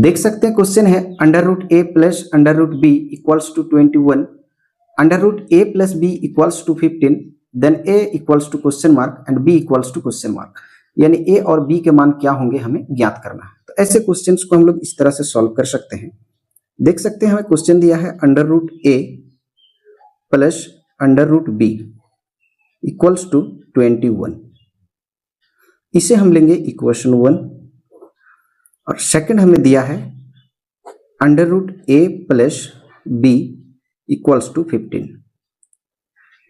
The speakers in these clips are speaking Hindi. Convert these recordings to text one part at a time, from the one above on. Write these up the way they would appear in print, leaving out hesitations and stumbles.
देख सकते हैं क्वेश्चन है under root A plus under root B equals to 21, under root A plus B equals to 15, then A equals to question mark and B equals to question mark, यानी ए और बी के मान क्या होंगे हमें ज्ञात करना है। तो ऐसे क्वेश्चंस को हम लोग इस तरह से सॉल्व कर सकते हैं। देख सकते हैं हमें क्वेश्चन दिया है under root A plus under root B equals to 21, इसे हम लेंगे इक्वेशन 1। और सेकंड हमें दिया है under root A plus B equals to 15,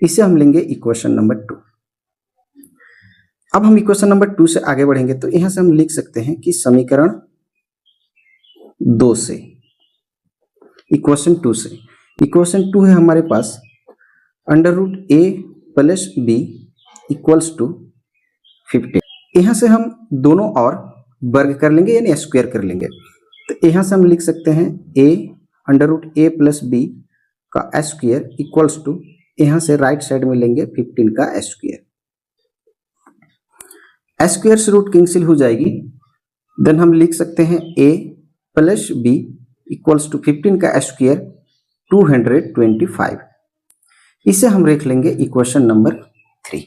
इसे हम लेंगे इक्वेशन नंबर 2। अब हम इक्वेशन नंबर 2 से आगे बढ़ेंगे तो यहां से हम लिख सकते हैं कि समीकरण 2 से, इक्वेशन 2 से, इक्वेशन 2 है हमारे पास under root A plus B equals to 15। यहां से हम दोनों और वर्ग कर लेंगे यानी स्क्वायर कर लेंगे। तो यहां से हम लिख सकते हैं a under root A plus B का स्क्वायर इक्वल्स टू, यहां से राइट साइड में लेंगे 15 का स्क्वायर, स्क्वायर से रूट कैंसिल हो जाएगी। देन हम लिख सकते हैं a plus B equals to 15 का स्क्वायर 225, इसे हम लिख लेंगे इक्वेशन नंबर 3।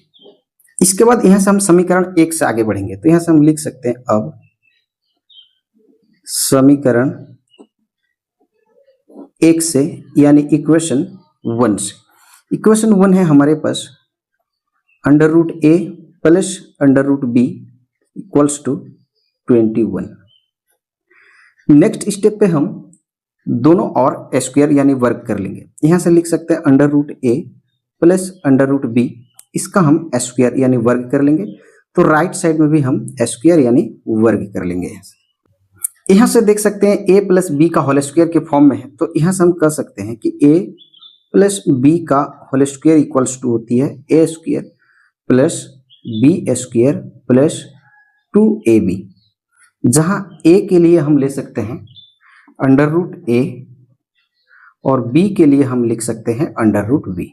इसके बाद यहां से हम समीकरण 1 से आगे बढ़ेंगे तो यहां से हम लिख सकते हैं अब समीकरण 1 से यानी इक्वेशन 1 से, इक्वेशन 1 है हमारे पास under root A plus under root B equals to 21। Next step पे हम दोनों और स्क्वायर यानी वर्ग कर लेंगे। यहां से लिख सकते हैं under root A plus under root B, इसका हम स्क्वायर यानी वर्ग कर लेंगे। तो राइट साइड में भी हम स्क्वायर यानी वर्ग कर लेंगे। यहां से देख सकते हैं a प्लस बी का होल स्क्वायर के फॉर्म में है, तो यहां से हम कह सकते हैं कि a प्लस बी का होल स्क्वायर इक्वल्स टू होती है a square plus B square plus 2ab, जहां a के लिए हम ले सकते हैं अंडर रूट a और b के लिए हम लिख सकते हैं अंडर रूट b।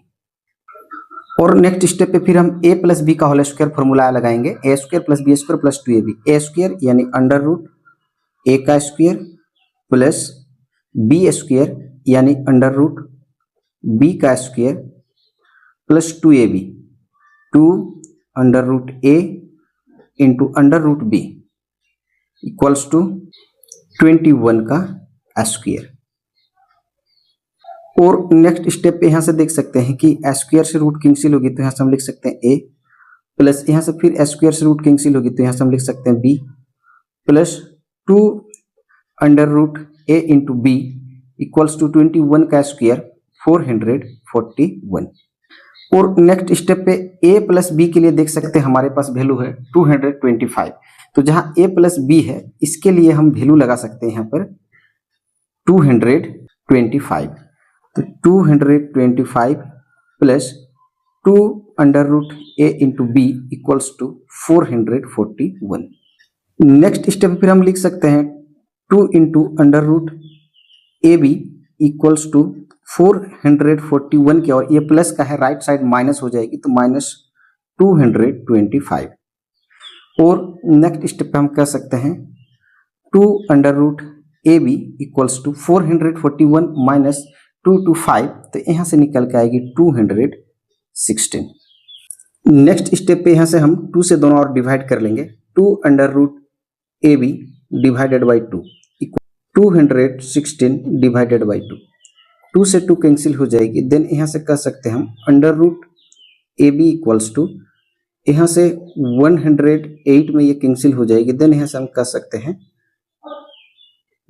और नेक्स्ट स्टेप पे फिर हम a प्लस बी का होल स्क्वायर फॉर्मूला लगाएंगे, a square plus B square plus 2ab, a square यानी अंडर रूट a का स्क्वायर प्लस b स्क्वायर यानी अंडर रूट b का square plus 2ab, 2 under root a into under root b equals to 21 का स्क्वायर। और नेक्स्ट स्टेप पे यहां से देख सकते हैं कि स्क्वायर से रूट कैंसिल होगी तो यहां से हम लिख सकते हैं a प्लस, यहां से फिर स्क्वायर से रूट कैंसिल होगी तो यहां से हम लिख सकते हैं b plus 2 under root a into B equals to 21 का स्क्वायर 441। और नेक्स्ट स्टेप पे a प्लस बी के लिए देख सकते हैं हमारे पास वैल्यू है 225, तो जहां a प्लस बी है इसके लिए हम वैल्यू लगा सकते हैं यहाँ पर 225, तो 225 plus 2 under root a into B equals to 441। Next step फिर हम लिख सकते हैं 2 into under root A B equals to 441 के, और ये प्लस का है राइट साइड माइनस हो जाएगी तो माइनस 225। और नेक्स्ट स्टेप पे हम कह सकते हैं 2 under root A B equals to 441 minus 225, तो यहां से निकल के आएगी 216। नेक्स्ट स्टेप पे यहां से हम 2 से दोनों और डिवाइड कर लेंगे, 2 under root A B divided by 2 216 divided by 2, 2 से 2 कैंसिल हो जाएगी। देन यहां से कह सकते हैं हम under root A B equals to, यहां से 108 में ये कैंसिल हो जाएगी। देन यहां से हम कह सकते हैं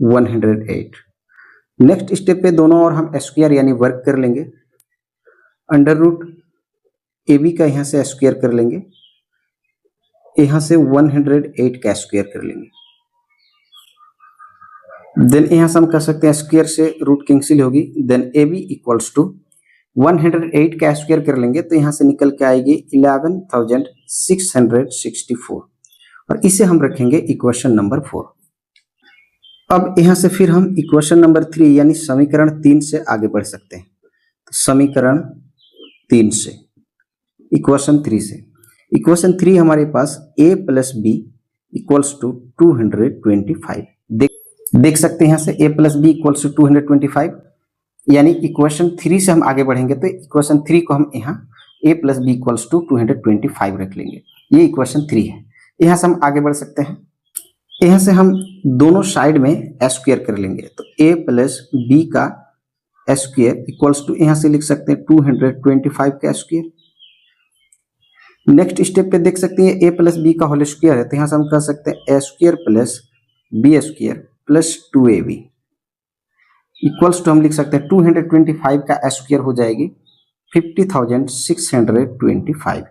108। नेक्स्ट स्टेप पे दोनों और हम स्क्वायर यानी वर्ग कर लेंगे, अंडर रूट ए बी का यहां से स्क्वायर कर लेंगे, यहां से 108 का स्क्वायर कर लेंगे। देन यहां से हम कह सकते हैं स्क्वायर से रूट कैंसिल होगी, then A B equals to 108 का स्क्वायर कर लेंगे तो यहां से निकल के आएगी 11,664, और इसे हम रखेंगे इक्वेशन नंबर 4। अब यहां से फिर हम इक्वेशन नंबर 3 यानी समीकरण 3 से आगे बढ़ सकते हैं। तो समीकरण 3 से, इक्वेशन 3 से, इक्वेशन 3 हमारे पास a plus B equals to 225। देख सकते हैं यहाँ से a plus B equals to 225, यानी इक्वेशन 3 से हम आगे बढ़ेंगे तो इक्वेशन 3 को हम यहाँ a plus B equals to 225 रख लेंगे। ये इक्वेशन 3 है। यहाँ से हम आगे बढ़ सकते हैं। यहाँ से हम दोनों साइड में स्क्वायर कर लेंगे, तो a प्लस बी का स्क्वायर इक्वल्स टू यहाँ से लिख सकते हैं 225 का स्क्वायर। नेक्स्ट स्टेप पे देख सकते हैं a प्लस बी का होल स्क्वायर है, तो यहाँ से हम कह सकते हैं a square plus B square plus 2ab equals to हम लिख सकते हैं 225 का स्क्वायर हो जाएगी 50,625।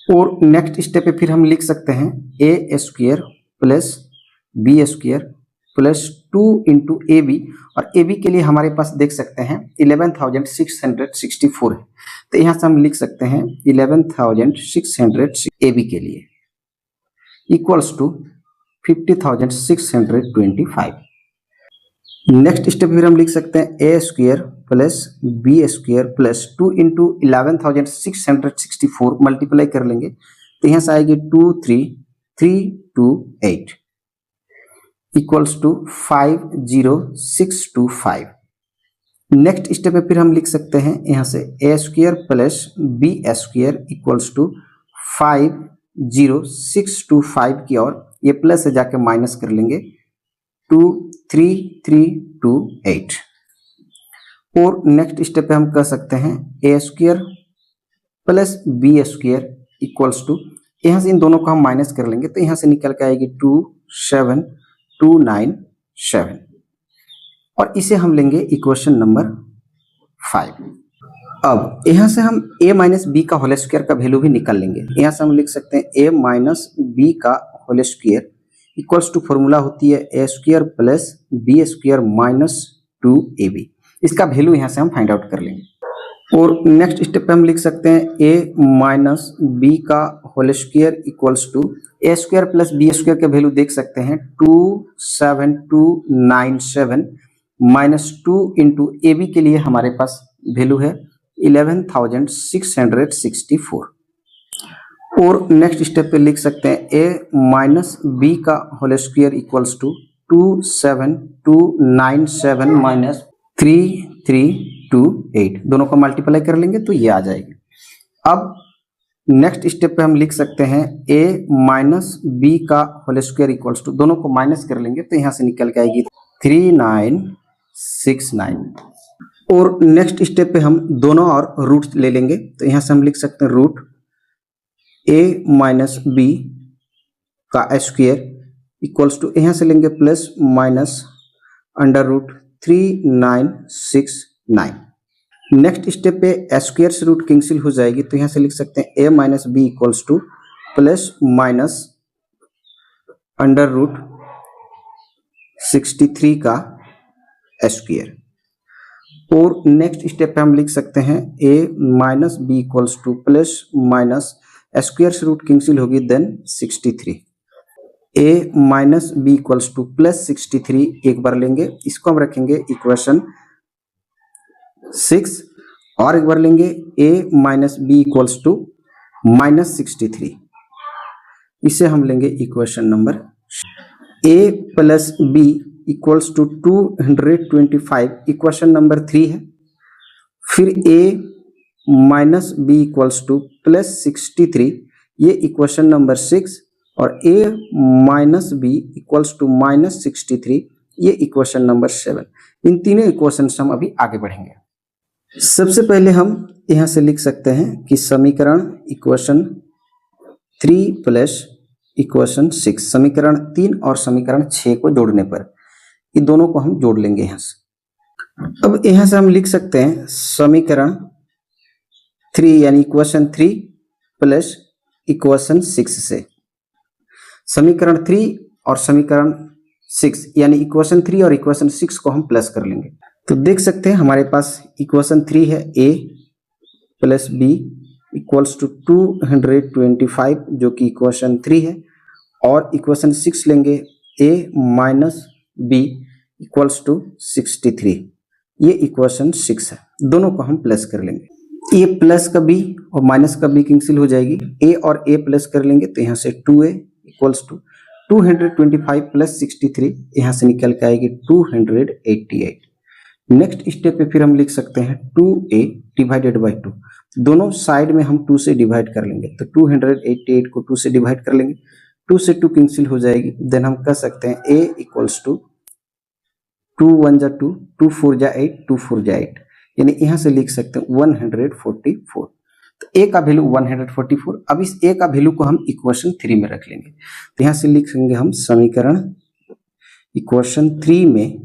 और नेक्स्ट स्टेप पे फिर हम लिख सकते हैं a square plus B square plus 2 into A B, और ए बी के लिए हमारे पास देख सकते हैं 11,664 है, तो यहाँ से हम लिख सकते हैं 11,600 ए बी के लिए इक्वल्स टू 50,625। नेक्स्ट स्टेप फिर हम लिख सकते हैं A square plus B square plus 2 into 11,664 multiply कर लेंगे, तो यहाँ से आएगी 23,328 इक्वल्स टू 50,625। नेक्स्ट स्टेप पे फिर हम लिख सकते हैं यहाँ से A square plus B square equals to 50,625 की, और ये प्लस से जाके माइनस कर लेंगे 23,328। और नेक्स्ट स्टेप पे हम कह सकते हैं A square plus B square equals to, यहाँ से इन दोनों को हम माइनस कर लेंगे, तो यहाँ से निकल के आएगी 27,297, और इसे हम लेंगे इक्वेशन नंबर 5। अब यहाँ से हम a माइनस बी का होल स्क्वायर का वैल्यू भी निकाल लेंगे। यहाँ से हम लिख सकते हैं a माइनस बी का whole square equals to formula होती है a square plus B square minus 2ab। इसका वैल्यू यहाँ से हम फाइंड आउट कर लेंगे। और नेक्स्ट स्टेप पे हम लिख सकते हैं a माइनस बी का whole square equals to a square plus B square के वैल्यू देख सकते हैं 27,297 माइनस 2 इंटू ए बी के लिए हमारे पास वैल्यू है 11,664। और नेक्स्ट स्टेप पे लिख सकते हैं a माइनस बी का whole square equals to 27,297 minus 3,328, दोनों को मल्टीप्लाई कर लेंगे तो ये आ जाएगी। अब नेक्स्ट स्टेप पे हम लिख सकते हैं a माइनस बी का होल स्क्वायर इक्वल्स टू, दोनों को माइनस कर लेंगे तो यहाँ से निकल के आएगी 3,969। और नेक्स्ट स्टेप पे हम दोनों और रूट ले लेंगे, तो यहाँ से हम लिख सकते हैं रूट a माइनस बी का स्क्वायर इक्वल्स टू, यहाँ से लेंगे plus minus under root 3,969। Next step पे स्क्वायर से रूट कैंसिल हो जाएगी, तो यहाँ से लिख सकते हैं a minus B equals to plus minus under root 63 का स्क्वायर। और नेक्स्ट स्टेप पे हम लिख सकते हैं a minus B equals to plus minus square से रूट कैंसिल होगी then 63, a minus B equals to plus 63 एक बार लेंगे, इसको हम रखेंगे इक्वेशन 6, और एक बार लेंगे a minus B equals to minus 63, इसे हम लेंगे equation number. a plus B equals to 225 equation number 3 है। फिर a minus B equals to plus 63, ये इक्वेशन नंबर 6, और a minus B equals to minus 63, ये इक्वेशन नंबर 7। इन तीनों इक्वेशन से हम अभी आगे बढ़ेंगे। सबसे पहले हम यहाँ से लिख सकते हैं कि समीकरण इक्वेशन 3 प्लस इक्वेशन 6, समीकरण 3 और समीकरण 6 को जोड़ने पर ये दोनों को हम जोड़ लेंगे यहाँ से। अब यहाँ से हम लिख सकते हैं समीकरण 3 यानी इक्वेशन 3 प्लस इक्वेशन 6 से समीकरण 3 और समीकरण 6 यानी इक्वेशन 3 और इक्वेशन 6 को हम प्लस कर लेंगे, तो देख सकते हैं हमारे पास इक्वेशन 3 है a plus B equals to 225 जो कि इक्वेशन 3 है, और इक्वेशन 6 लेंगे a minus B equals to 63, ये इक्वेशन 6 है। दोनों को हम प्लस कर लेंगे, ये प्लस का बी और माइनस का बी कैंसिल हो जाएगी, a और a प्लस कर लेंगे तो यहाँ से 2a इक्वल्स टू 225 प्लस 63 यहाँ से निकल के आएगी 288। नेक्स्ट स्टेप पे फिर हम लिख सकते हैं 2a डिवाइडेड बाई 2। दोनों साइड में हम 2 से डिवाइड कर लेंगे, तो 288 को 2 से डिवाइड कर लेंगे, 2 से 2 कैंसिल हो जाएगी। देन हम कह सकते हैं a इक्वल्स टू 2 1 जा 2, 2 4 जा 8, 2 4 जा 8, यानी यहाँ से लिख सकते हैं 144। तो a का वैल्यू 144। अब इस a का वैल्यू को हम इक्वेशन 3 में रख लेंगे, तो यहाँ से लिखेंगे हम समीकरण इक्वेशन 3 में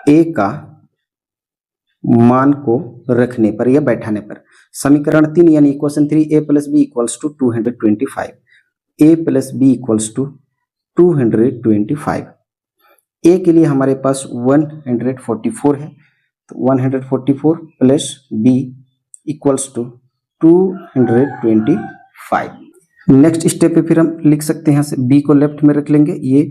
a का मान को रखने पर या बैठाने पर, समीकरण 3 यानी equation 3 a plus B equals to 225, a plus B equals to 225। a के लिए हमारे पास 144 है, तो 144 प्लस b equals to 225। Next step पे फिर हम लिख सकते हैं, यहाँ से b को लेफ्ट में रख लेंगे, ये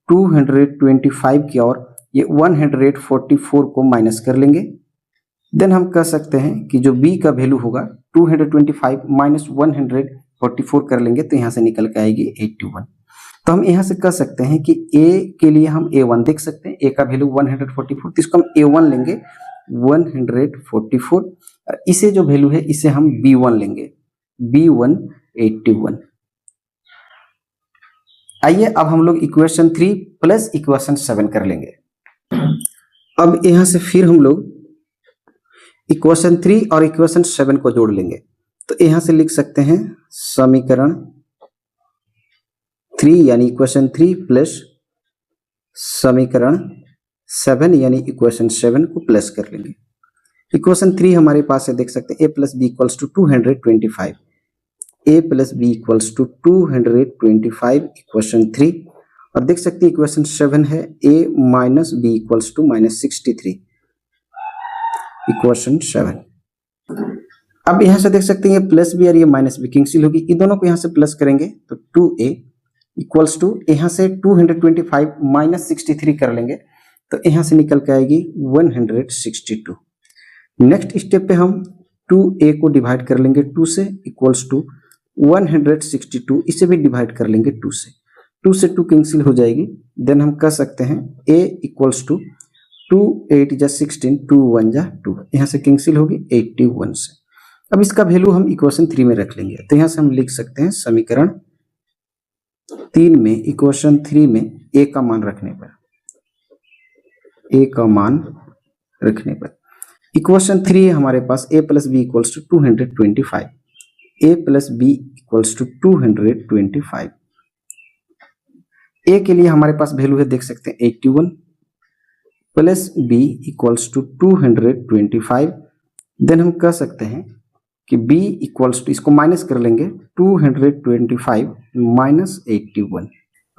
225 की और ये 144 को माइनस कर लेंगे। देन हम कह सकते हैं कि जो b का वैल्यू होगा 225 माइनस 144 कर लेंगे, तो यहाँ से निकल के आएगी 81। तो हम यहाँ से कह सकते हैं कि a के लिए हम a1 देख सकते हैं, a का वैल्यू 144, तो इसको हम a1 लेंगे 144, और इसे जो वैल्यू है इसे हम b1 लेंगे, b1 81। आइए अब हम लोग इक्वेशन 3 प्लस इक्वेशन 7 कर लेंगे। अब यहाँ से फिर हम लोग इक्वेशन 3 और इक्वेशन 7 को जोड़ लेंगे, तो यहाँ से लिख सकते हैं समीकरण 3 यानी इक्वेशन 3 प्लस समीकरण 7 यानी इक्वेशन 7 को प्लस कर लेंगे। इक्वेशन 3 हमारे पास है, देख सकते हैं a plus B equals to 225, a plus B equals to 225 equation 3, और देख सकते हैं इक्वेशन 7 है a minus B equals to minus 63 equation 7। अब यहाँ से देख सकते हैं ये प्लस बी और ये माइनस बी कैंसिल होगी, इन दोनों को यहाँ से प्लस करेंगे तो 2a इक्वल्स टू यहाँ से 225 माइनस 63 कर लेंगे, तो यहाँ से निकल के आएगी 162। नेक्स्ट स्टेप पे हम 2a को डिवाइड कर लेंगे 2 से, इक्वल्स टू 162, इसे भी डिवाइड कर लेंगे 2 से, 2 से 2 कैंसिल हो जाएगी। देन हम कह सकते हैं a इक्वल्स टू 2 8 जा 16, 2 1 जा 2, यहाँ से कैंसिल होगी 81 से। अब इसका वैल्यू हम इक्वेशन 3 में रख लेंगे, तो यहाँ से हम लिख सकते हैं समीकरण 3 में इक्वेशन 3 में a का मान रखने पर, a का मान रखने पर इक्वेशन 3 है हमारे पास a plus B equals to 225, a plus B equals to 225। a के लिए हमारे पास वैल्यू है, देख सकते हैं 81 plus b equals to 225। Then हम कह सकते हैं कि b इक्वल्स टू, इसको माइनस कर लेंगे 225 माइनस 81,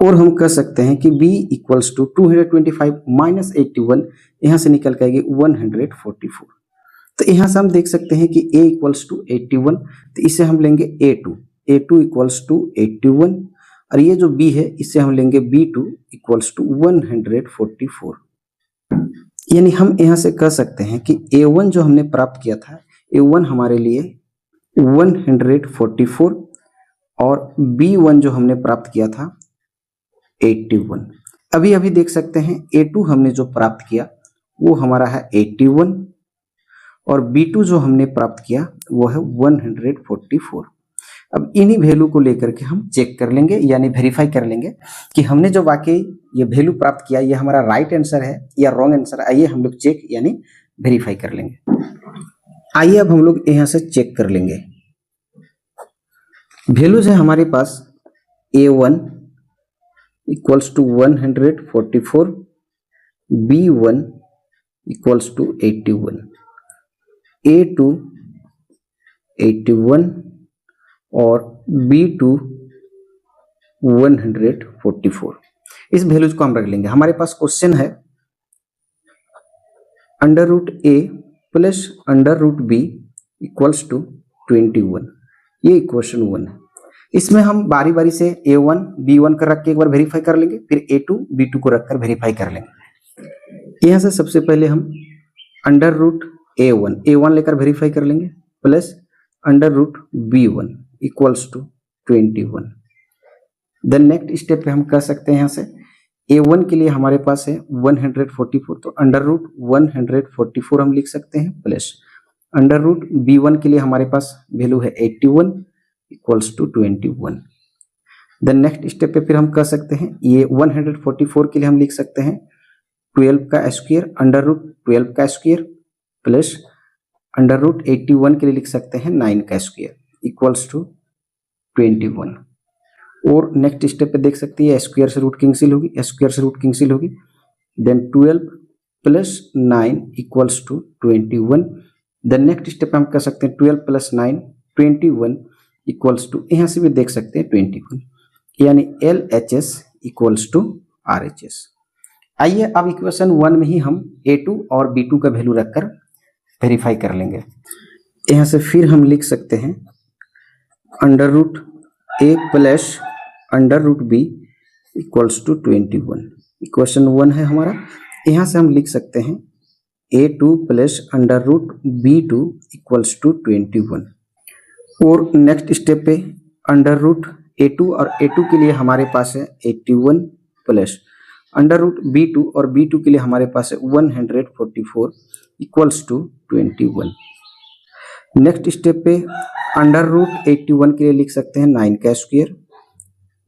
और हम कह सकते हैं कि b इक्वल्स टू 225 माइनस 81, यहाँ से निकल के आएगी 144। तो यहाँ से हम देख सकते हैं कि a इक्वल्स टू 81, तो इसे हम लेंगे a2 इक्वल्स टू 81, और ये जो b है इसे हम लेंगे b2 इक्वल्स टू 144। यानी हम यहाँ से कह सकते हैं कि a1 जो हमने प्राप्त किया था, a1 हमारे लिए 144, और b1 जो हमने प्राप्त किया था 81। अभी अभी देख सकते हैं a2 हमने जो प्राप्त किया वो हमारा है 81, और b2 जो हमने प्राप्त किया वो है 144। अब इन्हीं वैल्यू को लेकर के हम चेक कर लेंगे, यानी वेरीफाई कर लेंगे कि हमने जो वाकई ये वैल्यू प्राप्त किया ये हमारा राइट आंसर है या रॉन्ग आंसर। आइए हम लोग चेक यानी वेरीफाई कर लेंगे। आइए अब हम लोग यहाँ से चेक कर लेंगे। वैल्यूज है हमारे पास a1 equals to 144, b1 equals to 81, a2 81 और b2 144। इस वैल्यूज को हम रख लेंगे। हमारे पास क्वेश्चन है under root a plus under root b equals to 21, ये इक्वेशन 1 है। इसमें हम बारी बारी से a1 b1 कर रख के एक बार वेरीफाई कर लेंगे, फिर a2 b2 को रखकर वेरीफाई कर लेंगे। यहाँ से सबसे पहले हम अंडर रूट a1 लेकर वेरीफाई कर लेंगे, plus under root b1 equals to 21। Then next step पे हम कर सकते हैं यहाँ से a1 के लिए हमारे पास है 144, तो अंडर रूट 144 हम लिख सकते हैं, प्लस अंडर रूट b1 के लिए हमारे पास वैल्यू है 81 equals to 21। Then next step पे फिर हम कर सकते हैं ये 144 के लिए हम लिख सकते हैं 12 का स्क्वायर अंडर रूट 12 का स्क्वायर प्लस अंडर रूट 81 के लिए लिख सकते हैं 9 का स्क्वायर इक्वल्स टू 21। और नेक्स्ट स्टेप पे देख सकते हैं स्क्वायर से रूट कैंसिल होगी, स्क्वायर से रूट कैंसिल होगी, then 12 plus 9 equals to 21। Then next step पे हम कर सकते हैं 12 प्लस 9 21 इक्वल्स टू, यहाँ से भी देख सकते हैं 21, यानी LHS इक्वल्स टू RHS। आइए अब इक्वेशन 1 में ही हम A2 और B2 का वैल्यू रखकर वेरीफाई कर लेंगे। यहाँ से फिर हम लिख सकते हैं under root A plus under root B equals to 21। Equation 1 है हमारा, यहाँ से हम लिख सकते हैं A2 plus under root B2 equals to 21। और नेक्स्ट स्टेप पे अंडर रूट A2 और A2 के लिए हमारे पास है 81 प्लस अंडर रूट B2 और B2 के लिए हमारे पास है 144 इक्वल्स टू 21। नेक्स्ट स्टेप पे अंडर रूट 81 के लिए लिख सकते हैं 9 का स्क्वायर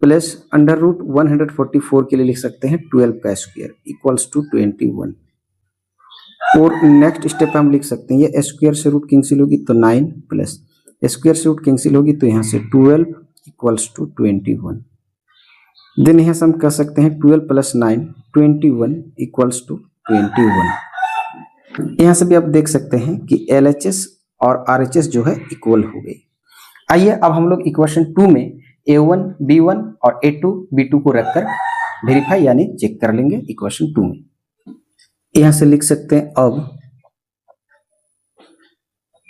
प्लस अंडर रूट 144 के लिए लिख सकते हैं 12 का स्क्वायर इक्वल्स टू 21। और नेक्स्ट स्टेप पे हम लिख सकते हैं ये स्क्वायर से रूट कैंसिल होगी तो 9 प्लस स्क्वायर से रूट कैंसिल होगी तो यहाँ से 12 इक्वल्स टू 21। देन यहाँ से हम कर सकते हैं 12 प्लस 9 21 इक्वल्स टू 21। यहाँ से भी आप देख सकते हैं कि LHS और RHS जो है इक्वल हो गई। आइए अब हम लोग इक्वेशन 2 में A1 B1 और A2 B2 को रखकर वेरीफाई यानी चेक कर लेंगे इक्वेशन 2 में। यहाँ से लिख सकते हैं अब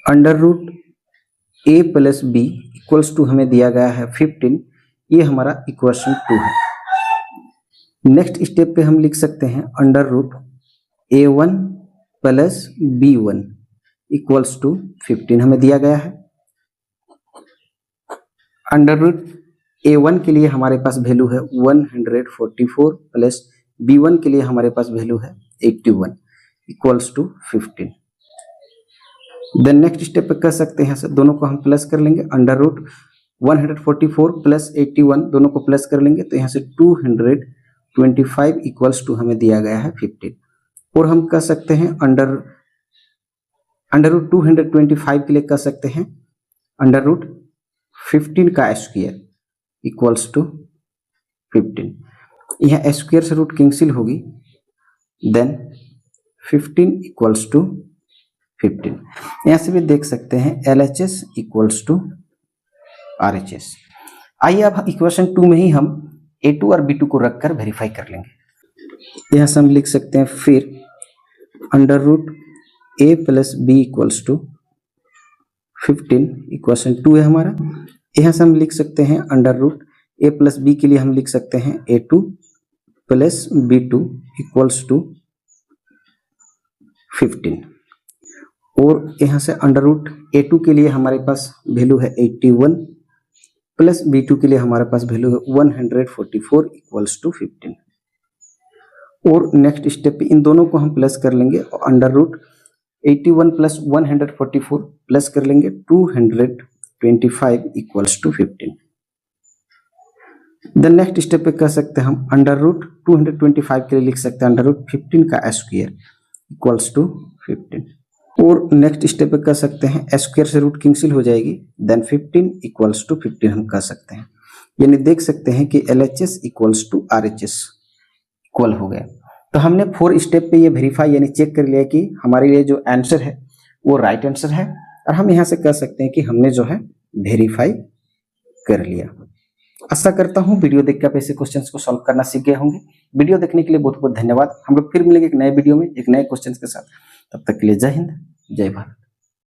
under root A plus B equals to हमें दिया गया है 15, ये हमारा इक्वेशन 2 है। नेक्स्ट स्टेप पे हम लिख सकते हैं under root A1 plus B1 equals to 15 हमें दिया गया है। अंडर रूट A1 के लिए हमारे पास वैल्यू है 144 प्लस B1 के लिए हमारे पास वैल्यू है 81 equals to 15। Then next step पे कर सकते हैं सर दोनों को हम प्लस कर लेंगे, अंडर रूट 144 प्लस 81 दोनों को प्लस कर लेंगे तो यहाँ से 225 इक्वल्स टू हमें दिया गया है 15। और हम कर सकते हैं अंडर रूट 225 के लिए कर सकते हैं अंडर रूट 15 का स्क्वायर इक्वल्स टू 15, यहाँ स्क्वायर से रूट कैंसिल होगी, देन 15 इक्वल्स टू 15। यहाँ से भी देख सकते हैं LHS इक्वल्स टू RHS। आइए अब इक्वेशन 2 में ही हम A2 और B2 को रखकर वेरीफाई कर लेंगे। यहाँ से हम लिख सकते हैं फिर under root A plus B equals to 15 equation 2 है हमारा। यहाँ से हम लिख सकते हैं under root A plus B के लिए हम लिख सकते हैं A2 plus B2 equals to 15। और यहाँ से अंडर रूट A2 के लिए हमारे पास वैल्यू है 81 प्लस B2 के लिए हमारे पास वैल्यू है 144 इक्वल्स टू 15। और नेक्स्ट स्टेप पे इन दोनों को हम प्लस कर लेंगे और अंडर रूट 81 प्लस 144 प्लस कर लेंगे 225 equals to 15। Then next step पे कर सकते हैं हम अंडर रूट 225 के लिए लिख सकते हैं अंडर रूट 15 का स्क्वायर इक्वल्स टू 15। और नेक्स्ट स्टेप पे कर सकते हैं स्क्वायर से रूट कैंसिल हो जाएगी, देन 15 इक्वल्स टू 15 हम कर सकते हैं, यानी देख सकते हैं कि LHS equals to RHS equal हो गया। तो हमने 4 स्टेप पे ये वेरीफाई यानी चेक कर लिया कि हमारे लिए जो आंसर है वो राइट आंसर है, और हम यहाँ से कह सकते हैं कि हमने जो है वेरीफाई कर लिया। आशा करता हूँ वीडियो देखकर आप ऐसे क्वेश्चंस को सॉल्व करना सीख गए होंगे। वीडियो देखने के लिए बहुत बहुत धन्यवाद। हम लोग फिर मिलेंगे एक नए वीडियो में एक नए क्वेश्चंस के साथ। तब तक के लिए जय हिंद जय भारत।